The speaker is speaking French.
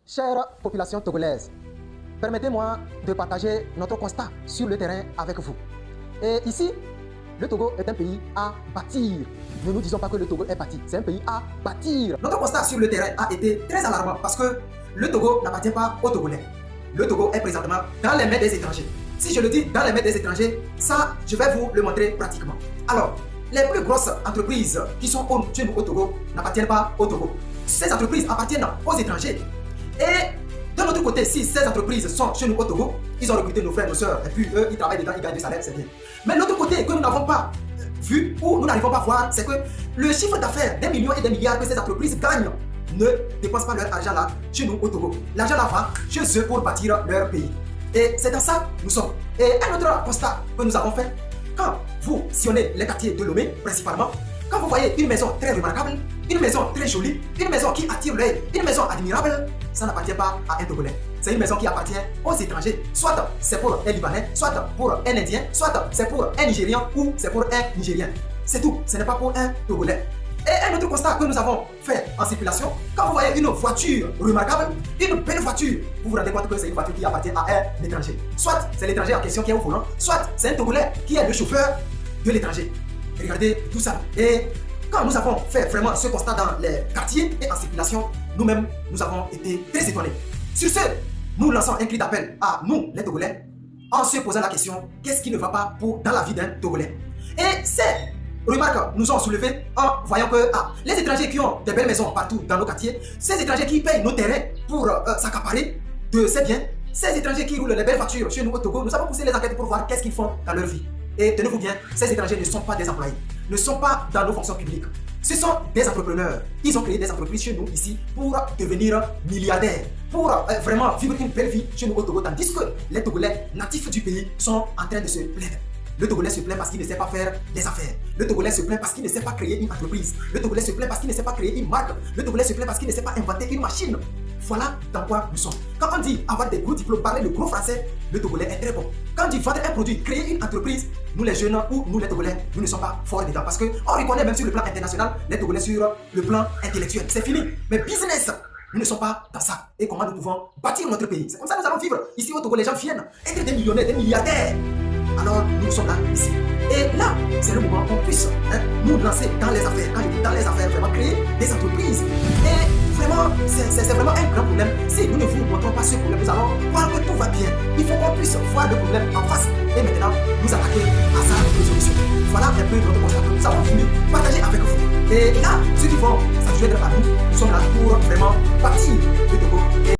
Chère population togolaise, permettez-moi de partager notre constat sur le terrain avec vous. Et ici, le Togo est un pays à bâtir. Ne nous disons pas que le Togo est bâti, c'est un pays à bâtir. Notre constat sur le terrain a été très alarmant parce que le Togo n'appartient pas aux Togolais. Le Togo est présentement dans les mains des étrangers. Si je le dis dans les mains des étrangers, ça, je vais vous le montrer pratiquement. Alors, les plus grosses entreprises qui sont chez nous au Togo n'appartiennent pas au Togo. Ces entreprises appartiennent aux étrangers. Et de l'autre côté, si ces entreprises sont chez nous au Togo, ils ont recruté nos frères, nos soeurs, et puis eux, ils travaillent dedans, ils gagnent du salaire, c'est bien. Mais l'autre côté que nous n'avons pas vu ou nous n'arrivons pas à voir, c'est que le chiffre d'affaires des millions et des milliards que ces entreprises gagnent ne dépensent pas leur argent là chez nous au Togo. L'argent là va chez eux pour bâtir leur pays. Et c'est dans ça que nous sommes. Et un autre constat que nous avons fait, quand vous sillonnez les quartiers de Lomé principalement, quand vous voyez une maison très remarquable, une maison très jolie, une maison qui attire l'œil, une maison admirable, ça n'appartient pas à un Togolais. C'est une maison qui appartient aux étrangers. Soit c'est pour un Libanais, soit pour un Indien, soit c'est pour un Nigérian ou c'est pour un Nigérien. C'est tout, ce n'est pas pour un Togolais. Et un autre constat que nous avons fait en circulation, quand vous voyez une voiture remarquable, une belle voiture, vous vous rendez compte que c'est une voiture qui appartient à un étranger. Soit c'est l'étranger en question qui est au volant, soit c'est un Togolais qui est le chauffeur de l'étranger. Regardez tout ça. Et quand nous avons fait vraiment ce constat dans les quartiers et en circulation, nous-mêmes, nous avons été très étonnés. Sur ce, nous lançons un cri d'appel à nous, les Togolais, en se posant la question, qu'est-ce qui ne va pas dans la vie d'un Togolais? Et ces remarques nous ont soulevés en voyant que les étrangers qui ont des belles maisons partout dans nos quartiers, ces étrangers qui payent nos terrains pour s'accaparer de ces biens, ces étrangers qui roulent les belles voitures chez nous au Togo, nous avons poussé les enquêtes pour voir qu'est-ce qu'ils font dans leur vie. Et tenez-vous bien, ces étrangers ne sont pas des employés, ne sont pas dans nos fonctions publiques. Ce sont des entrepreneurs. Ils ont créé des entreprises chez nous ici pour devenir milliardaires, pour vraiment vivre une belle vie chez nous au Togo, tandis que les Togolais natifs du pays sont en train de se plaindre. Le Togolais se plaint parce qu'il ne sait pas faire des affaires. Le Togolais se plaint parce qu'il ne sait pas créer une entreprise. Le Togolais se plaint parce qu'il ne sait pas créer une marque. Le Togolais se plaint parce qu'il ne sait pas inventer une machine. Voilà dans quoi nous sommes. Quand on dit avoir des gros diplômes, parler le gros français, le Togolais est très bon. Quand on dit vendre un produit, créer une entreprise, nous les jeunes ou nous les Togolais, nous ne sommes pas forts dedans. Parce qu'on reconnaît même sur le plan international les Togolais sur le plan intellectuel. C'est fini. Mais business, nous ne sommes pas dans ça. Et comment nous pouvons bâtir notre pays? C'est comme ça que nous allons vivre. Ici au Togo, les gens viennent être des millionnaires, des milliardaires. Alors nous sommes là, ici. Et là, c'est le moment qu'on puisse nous lancer dans les affaires. Quand je dis dans les affaires, vraiment créer des entreprises. Et vraiment, c'est vraiment un grand problème. Si nous ne vous montrons pas ce problème, nous allons voir que tout va bien. Il faut qu'on puisse voir le problème en face et maintenant nous attaquer à sa résolution. Voilà un peu notre constat que nous avons voulu partager avec vous. Et là, ceux qui vont s'adjoindre à nous, nous sommes là pour vraiment partir de Togo.